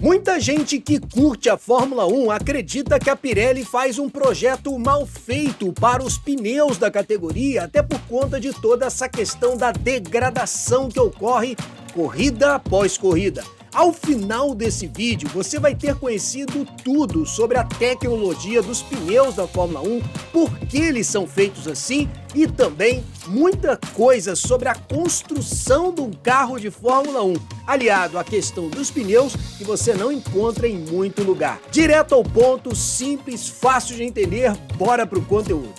Muita gente que curte a Fórmula 1 acredita que a Pirelli faz um projeto mal feito para os pneus da categoria, até por conta de toda essa questão da degradação que ocorre corrida após corrida. Ao final desse vídeo, você vai ter conhecido tudo sobre a tecnologia dos pneus da Fórmula 1, por que eles são feitos assim e também muita coisa sobre a construção de um carro de Fórmula 1, aliado à questão dos pneus que você não encontra em muito lugar. Direto ao ponto, simples, fácil de entender, bora pro conteúdo.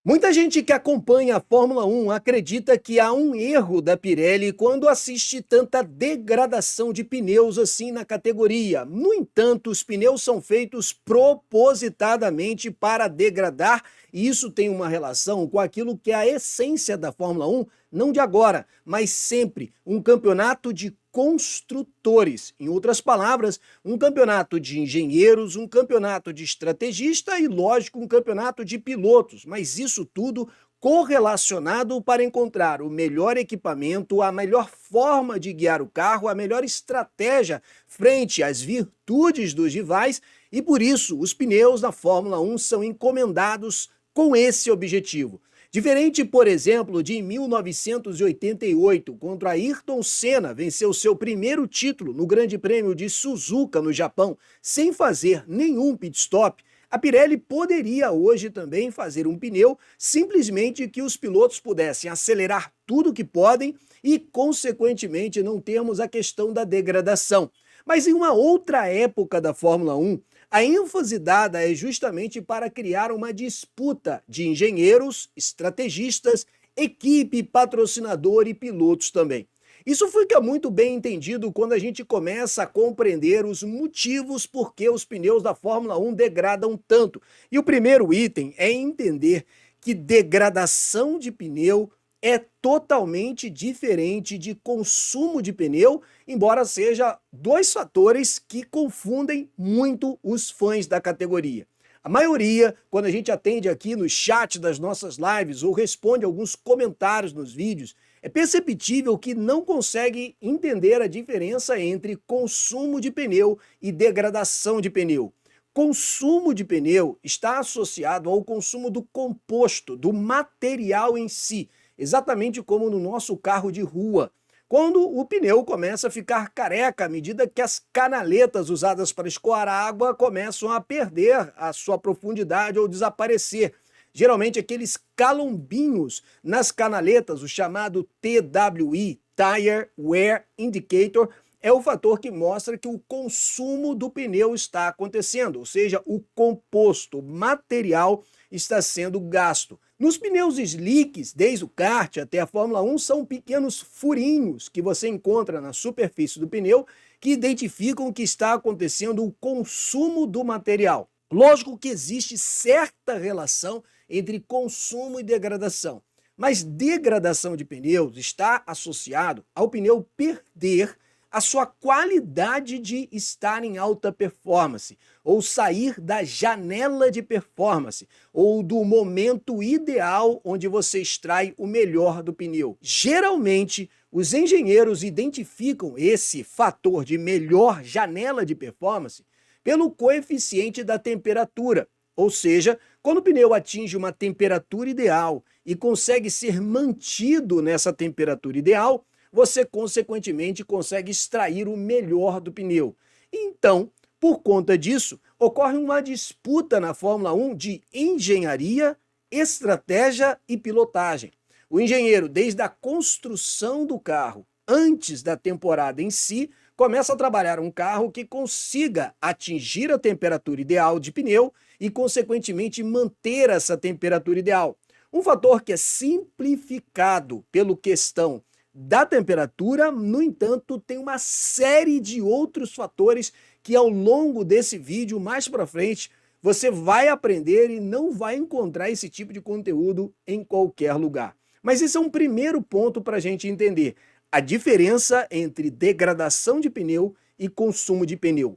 Muita gente que acompanha a Fórmula 1 acredita que há um erro da Pirelli quando assiste tanta degradação de pneus assim na categoria. No entanto, os pneus são feitos propositadamente para degradar, e isso tem uma relação com aquilo que é a essência da Fórmula 1, não de agora, mas sempre um campeonato de construtores. Em outras palavras, um campeonato de engenheiros, um campeonato de estrategista e, lógico, um campeonato de pilotos. Mas isso tudo correlacionado para encontrar o melhor equipamento, a melhor forma de guiar o carro, a melhor estratégia frente às virtudes dos rivais, e por isso os pneus da Fórmula 1 são encomendados com esse objetivo. Diferente, por exemplo, de 1988, quando Ayrton Senna venceu seu primeiro título no Grande Prêmio de Suzuka, no Japão, sem fazer nenhum pit stop, a Pirelli poderia hoje também fazer um pneu simplesmente que os pilotos pudessem acelerar tudo que podem e, consequentemente, não termos a questão da degradação. Mas em uma outra época da Fórmula 1, a ênfase dada é justamente para criar uma disputa de engenheiros, estrategistas, equipe, patrocinador e pilotos também. Isso fica muito bem entendido quando a gente começa a compreender os motivos por que os pneus da Fórmula 1 degradam tanto. E o primeiro item é entender que degradação de pneu é totalmente diferente de consumo de pneu, embora seja dois fatores que confundem muito os fãs da categoria. A maioria, quando a gente atende aqui no chat das nossas lives ou responde alguns comentários nos vídeos, é perceptível que não consegue entender a diferença entre consumo de pneu e degradação de pneu. Consumo de pneu está associado ao consumo do composto, do material em si, exatamente como no nosso carro de rua, quando o pneu começa a ficar careca à medida que as canaletas usadas para escoar a água começam a perder a sua profundidade ou desaparecer. Geralmente aqueles calombinhos nas canaletas, o chamado TWI, Tire Wear Indicator, é o fator que mostra que o consumo do pneu está acontecendo, ou seja, o composto, o material está sendo gasto. Nos pneus slicks, desde o kart até a Fórmula 1, são pequenos furinhos que você encontra na superfície do pneu que identificam que está acontecendo o consumo do material. Lógico que existe certa relação entre consumo e degradação, mas degradação de pneus está associado ao pneu perder a sua qualidade de estar em alta performance, ou sair da janela de performance, ou do momento ideal onde você extrai o melhor do pneu. Geralmente, os engenheiros identificam esse fator de melhor janela de performance pelo coeficiente da temperatura, ou seja, quando o pneu atinge uma temperatura ideal e consegue ser mantido nessa temperatura ideal, você, consequentemente, consegue extrair o melhor do pneu. Então, por conta disso, ocorre uma disputa na Fórmula 1 de engenharia, estratégia e pilotagem. O engenheiro, desde a construção do carro, antes da temporada em si, começa a trabalhar um carro que consiga atingir a temperatura ideal de pneu e, consequentemente, manter essa temperatura ideal. Um fator que é simplificado pela questão da temperatura, no entanto, tem uma série de outros fatores que ao longo desse vídeo, mais para frente, você vai aprender e não vai encontrar esse tipo de conteúdo em qualquer lugar. Mas esse é um primeiro ponto para a gente entender a diferença entre degradação de pneu e consumo de pneu.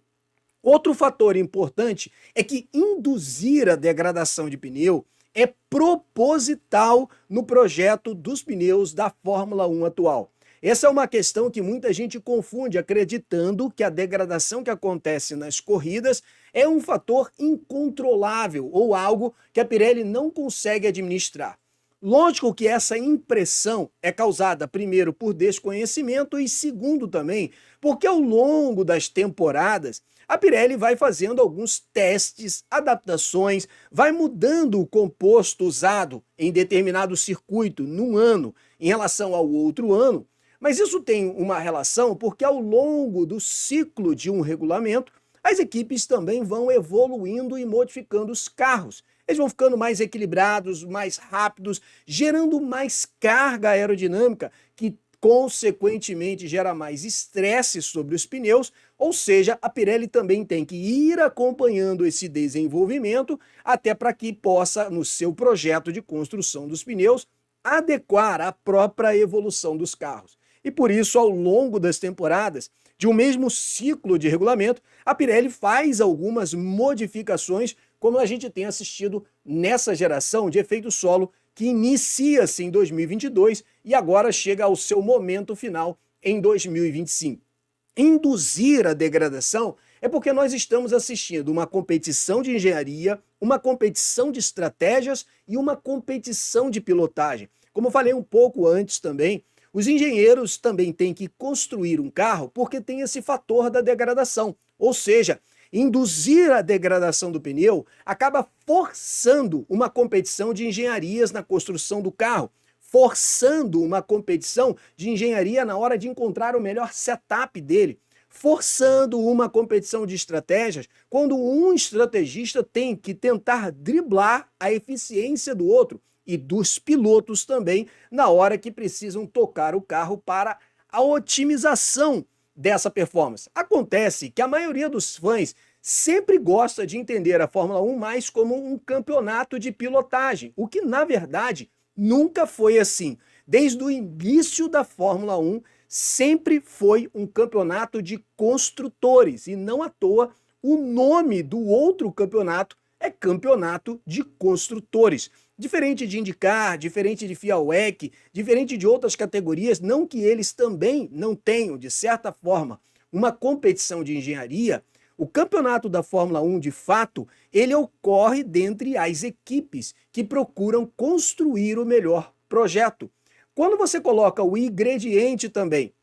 Outro fator importante é que induzir a degradação de pneu é proposital no projeto dos pneus da Fórmula 1 atual. Essa é uma questão que muita gente confunde, acreditando que a degradação que acontece nas corridas é um fator incontrolável ou algo que a Pirelli não consegue administrar. Lógico que essa impressão é causada, primeiro, por desconhecimento e, segundo, também, porque ao longo das temporadas a Pirelli vai fazendo alguns testes, adaptações, vai mudando o composto usado em determinado circuito num ano em relação ao outro ano, mas isso tem uma relação porque ao longo do ciclo de um regulamento, as equipes também vão evoluindo e modificando os carros. Eles vão ficando mais equilibrados, mais rápidos, gerando mais carga aerodinâmica, que consequentemente gera mais estresse sobre os pneus, ou seja, a Pirelli também tem que ir acompanhando esse desenvolvimento até para que possa, no seu projeto de construção dos pneus, adequar a própria evolução dos carros. E por isso, ao longo das temporadas, de um mesmo ciclo de regulamento, a Pirelli faz algumas modificações, como a gente tem assistido nessa geração de efeito solo, que inicia-se em 2022 e agora chega ao seu momento final em 2025. Induzir a degradação é porque nós estamos assistindo uma competição de engenharia, uma competição de estratégias e uma competição de pilotagem. Como eu falei um pouco antes também, os engenheiros também têm que construir um carro porque tem esse fator da degradação, ou seja, induzir a degradação do pneu acaba forçando uma competição de engenharias na construção do carro, forçando uma competição de engenharia na hora de encontrar o melhor setup dele, forçando uma competição de estratégias quando um estrategista tem que tentar driblar a eficiência do outro e dos pilotos também na hora que precisam tocar o carro para a otimização dessa performance. Acontece que a maioria dos fãs sempre gosta de entender a Fórmula 1 mais como um campeonato de pilotagem, o que na verdade nunca foi assim. Desde o início da Fórmula 1 sempre foi um campeonato de construtores e não à toa o nome do outro campeonato é Campeonato de Construtores. Diferente de IndyCar, diferente de FIA WEC, diferente de outras categorias, não que eles também não tenham, de certa forma, uma competição de engenharia, o campeonato da Fórmula 1, de fato, ele ocorre dentre as equipes que procuram construir o melhor projeto. Quando você coloca o ingrediente também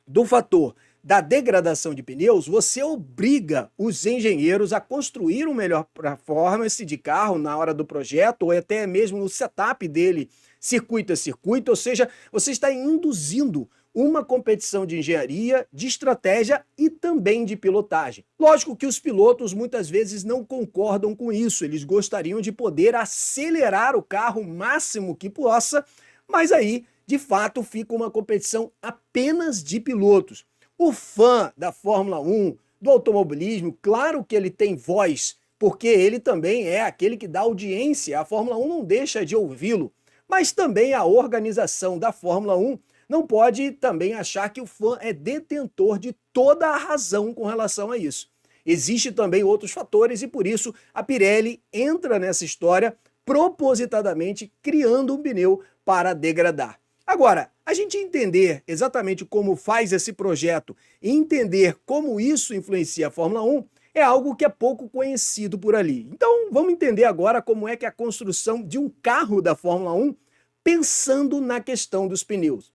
do fator da degradação de pneus, você obriga os engenheiros a construir uma melhor performance de carro na hora do projeto, ou até mesmo no setup dele, circuito a circuito, ou seja, você está induzindo uma competição de engenharia, de estratégia e também de pilotagem. Lógico que os pilotos muitas vezes não concordam com isso, eles gostariam de poder acelerar o carro o máximo que possa, mas aí, de fato, fica uma competição apenas de pilotos. O fã da Fórmula 1, do automobilismo, claro que ele tem voz, porque ele também é aquele que dá audiência, a Fórmula 1 não deixa de ouvi-lo, mas também a organização da Fórmula 1 não pode também achar que o fã é detentor de toda a razão com relação a isso. Existem também outros fatores e por isso a Pirelli entra nessa história propositadamente criando um pneu para degradar. Agora, a gente entender exatamente como faz esse projeto e entender como isso influencia a Fórmula 1 é algo que é pouco conhecido por ali. Então, vamos entender agora como é que é a construção de um carro da Fórmula 1 pensando na questão dos pneus.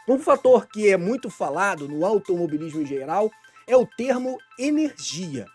Um fator que é muito falado no automobilismo em geral é o termo energia.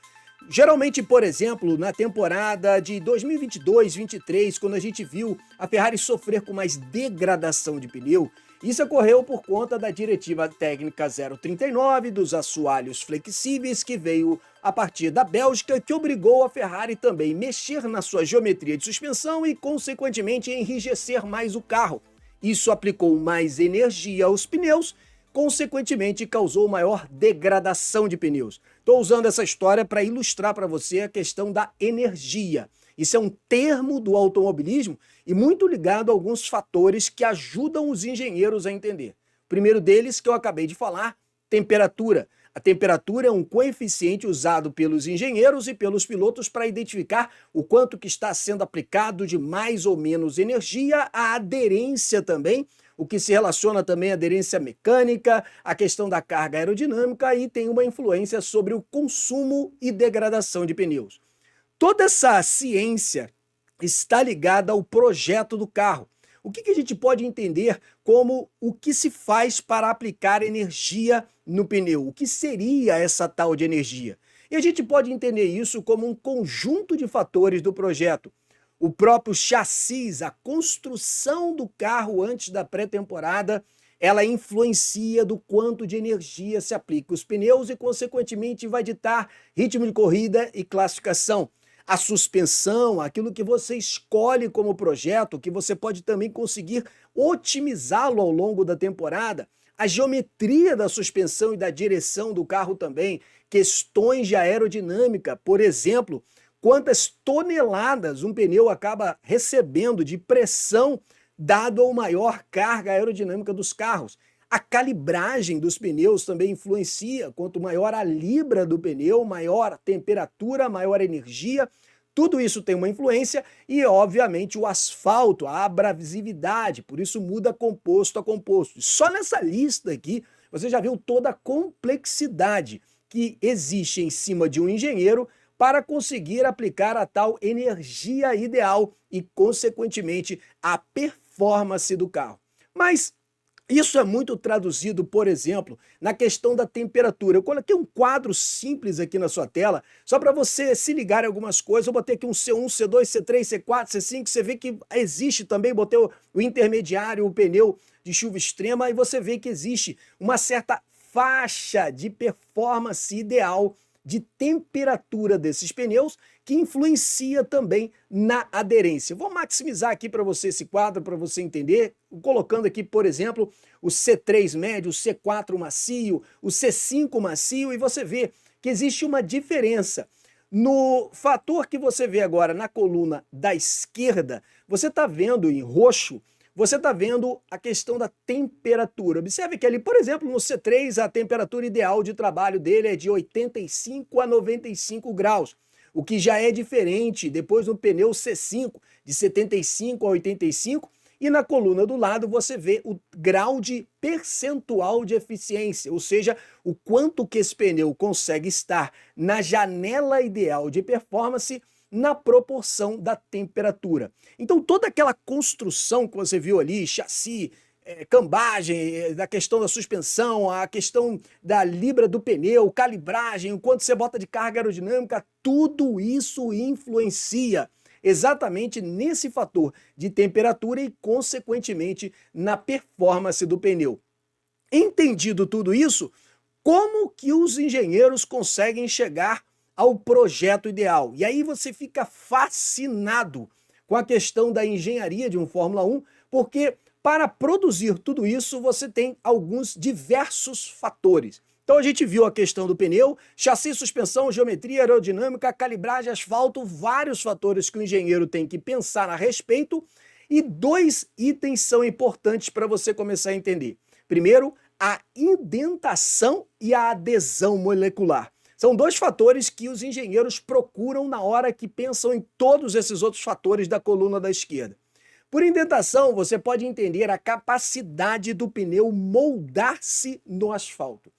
Geralmente, por exemplo, na temporada de 2022-23, quando a gente viu a Ferrari sofrer com mais degradação de pneu, isso ocorreu por conta da Diretiva Técnica 039 dos assoalhos flexíveis, que veio a partir da Bélgica, que obrigou a Ferrari também a mexer na sua geometria de suspensão e, consequentemente, enrijecer mais o carro. Isso aplicou mais energia aos pneus, consequentemente causou maior degradação de pneus. Estou usando essa história para ilustrar para você a questão da energia. Isso é um termo do automobilismo e muito ligado a alguns fatores que ajudam os engenheiros a entender. O primeiro deles, que eu acabei de falar, temperatura. A temperatura é um coeficiente usado pelos engenheiros e pelos pilotos para identificar o quanto que está sendo aplicado de mais ou menos energia, a aderência também, o que se relaciona também à aderência mecânica, a questão da carga aerodinâmica e tem uma influência sobre o consumo e degradação de pneus. Toda essa ciência está ligada ao projeto do carro. O que a gente pode entender como o que se faz para aplicar energia no pneu? O que seria essa tal de energia? E a gente pode entender isso como um conjunto de fatores do projeto. O próprio chassi, a construção do carro antes da pré-temporada, ela influencia do quanto de energia se aplica os pneus e, consequentemente, vai ditar ritmo de corrida e classificação. A suspensão, aquilo que você escolhe como projeto, que você pode também conseguir otimizá-lo ao longo da temporada. A geometria da suspensão e da direção do carro também. Questões de aerodinâmica, por exemplo, quantas toneladas um pneu acaba recebendo de pressão dado a maior carga aerodinâmica dos carros. A calibragem dos pneus também influencia. Quanto maior a libra do pneu, maior a temperatura, maior a energia. Tudo isso tem uma influência e, obviamente, o asfalto, a abrasividade, por isso muda composto a composto. Só nessa lista aqui, você já viu toda a complexidade que existe em cima de um engenheiro para conseguir aplicar a tal energia ideal e, consequentemente, a performance do carro. Mas isso é muito traduzido, por exemplo, na questão da temperatura. Eu coloquei um quadro simples aqui na sua tela, só para você se ligar em algumas coisas. Eu botei aqui um C1, C2, C3, C4, C5, você vê que existe também, botei o intermediário, o pneu de chuva extrema, e você vê que existe uma certa faixa de performance ideal de temperatura desses pneus que influencia também na aderência. Vou maximizar aqui para você esse quadro, para você entender, colocando aqui, por exemplo, o C3 médio, o C4 macio, o C5 macio, e você vê que existe uma diferença. No fator que você vê agora na coluna da esquerda, você está vendo em roxo, você está vendo a questão da temperatura. Observe que ali, por exemplo, no C3, a temperatura ideal de trabalho dele é de 85 a 95 graus, o que já é diferente depois no pneu C5, de 75 a 85, e na coluna do lado você vê o grau de percentual de eficiência, ou seja, o quanto que esse pneu consegue estar na janela ideal de performance na proporção da temperatura. Então toda aquela construção que você viu ali, chassi, cambagem, da questão da suspensão, a questão da libra do pneu, calibragem, o quanto você bota de carga aerodinâmica, tudo isso influencia exatamente nesse fator de temperatura e, consequentemente, na performance do pneu. Entendido tudo isso, como que os engenheiros conseguem chegar ao projeto ideal? E aí você fica fascinado com a questão da engenharia de um Fórmula 1, porque para produzir tudo isso você tem alguns diversos fatores. Então a gente viu a questão do pneu, chassi, suspensão, geometria, aerodinâmica, calibragem, asfalto, vários fatores que o engenheiro tem que pensar a respeito, e dois itens são importantes para você começar a entender. Primeiro, a indentação e a adesão molecular. São dois fatores que os engenheiros procuram na hora que pensam em todos esses outros fatores da coluna da esquerda. Por indentação, você pode entender a capacidade do pneu moldar-se no asfalto.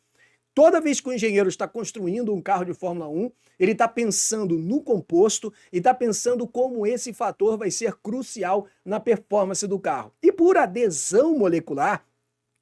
Toda vez que o engenheiro está construindo um carro de Fórmula 1, ele está pensando no composto e está pensando como esse fator vai ser crucial na performance do carro. E por adesão molecular,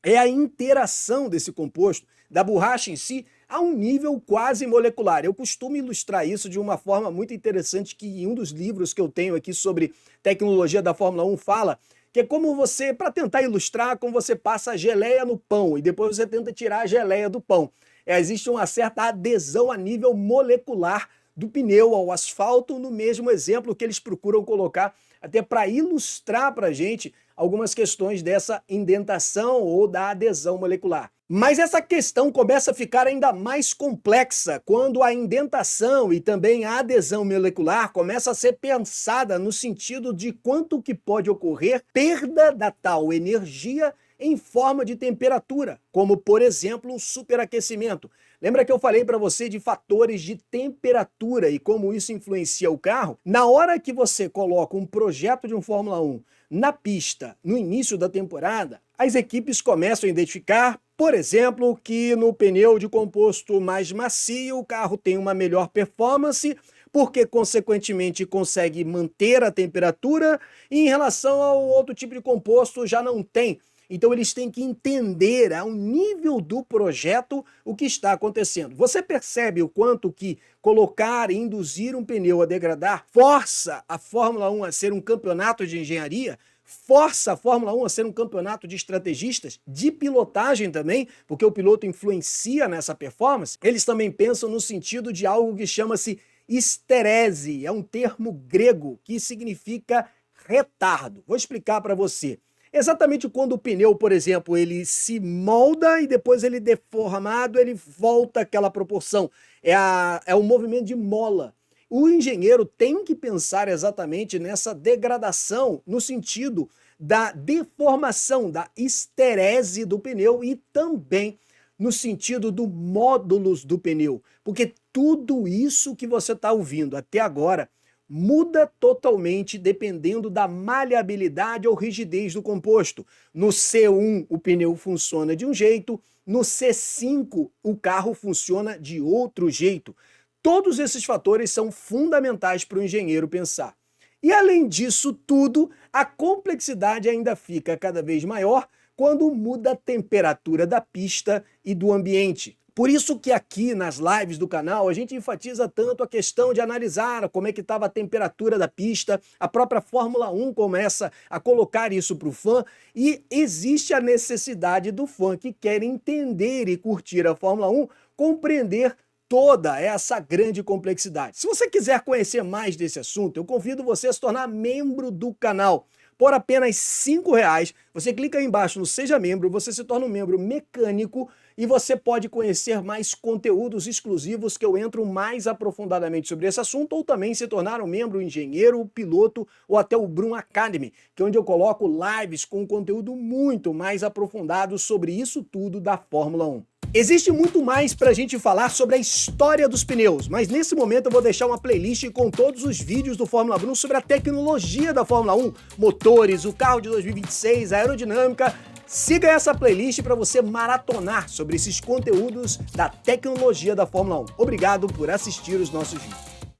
é a interação desse composto, da borracha em si, a um nível quase molecular. Eu costumo ilustrar isso de uma forma muito interessante que em um dos livros que eu tenho aqui sobre tecnologia da Fórmula 1 fala, que é como você, para tentar ilustrar, como você passa a geleia no pão e depois você tenta tirar a geleia do pão. Existe uma certa adesão a nível molecular do pneu ao asfalto, no mesmo exemplo que eles procuram colocar até para ilustrar para a gente algumas questões dessa indentação ou da adesão molecular. Mas essa questão começa a ficar ainda mais complexa quando a indentação e também a adesão molecular começa a ser pensada no sentido de quanto que pode ocorrer perda da tal energia em forma de temperatura, como por exemplo um superaquecimento. Lembra que eu falei para você de fatores de temperatura e como isso influencia o carro? Na hora que você coloca um projeto de um Fórmula 1 na pista no início da temporada, as equipes começam a identificar, por exemplo, que no pneu de composto mais macio o carro tem uma melhor performance, porque consequentemente consegue manter a temperatura, e em relação ao outro tipo de composto já não tem. Então eles têm que entender ao nível do projeto o que está acontecendo. Você percebe o quanto que colocar e induzir um pneu a degradar força a Fórmula 1 a ser um campeonato de engenharia? Força a Fórmula 1 a ser um campeonato de estrategistas, de pilotagem também, porque o piloto influencia nessa performance. Eles também pensam no sentido de algo que chama-se esterese, é um termo grego que significa retardo. Vou explicar para você. Exatamente quando o pneu, por exemplo, ele se molda e depois ele deformado, ele volta àquela proporção. É um movimento de mola. O engenheiro tem que pensar exatamente nessa degradação, no sentido da deformação, da esterese do pneu e também no sentido do módulos do pneu. Porque tudo isso que você está ouvindo até agora muda totalmente dependendo da maleabilidade ou rigidez do composto. No C1 o pneu funciona de um jeito, no C5 o carro funciona de outro jeito. Todos esses fatores são fundamentais para o engenheiro pensar. E além disso tudo, a complexidade ainda fica cada vez maior quando muda a temperatura da pista e do ambiente. Por isso que aqui nas lives do canal a gente enfatiza tanto a questão de analisar como é que estava a temperatura da pista, a própria Fórmula 1 começa a colocar isso para o fã e existe a necessidade do fã que quer entender e curtir a Fórmula 1, compreender toda essa grande complexidade. Se você quiser conhecer mais desse assunto, eu convido você a se tornar membro do canal. Por apenas R$5, você clica aí embaixo no Seja Membro, você se torna um membro mecânico e você pode conhecer mais conteúdos exclusivos que eu entro mais aprofundadamente sobre esse assunto, ou também se tornar um membro engenheiro, piloto ou até o Brum Academy, que é onde eu coloco lives com conteúdo muito mais aprofundado sobre isso tudo da Fórmula 1. Existe muito mais para a gente falar sobre a história dos pneus, mas nesse momento eu vou deixar uma playlist com todos os vídeos do Fórmula 1 sobre a tecnologia da Fórmula 1, motores, o carro de 2026, a aerodinâmica. Siga essa playlist para você maratonar sobre esses conteúdos da tecnologia da Fórmula 1. Obrigado por assistir os nossos vídeos.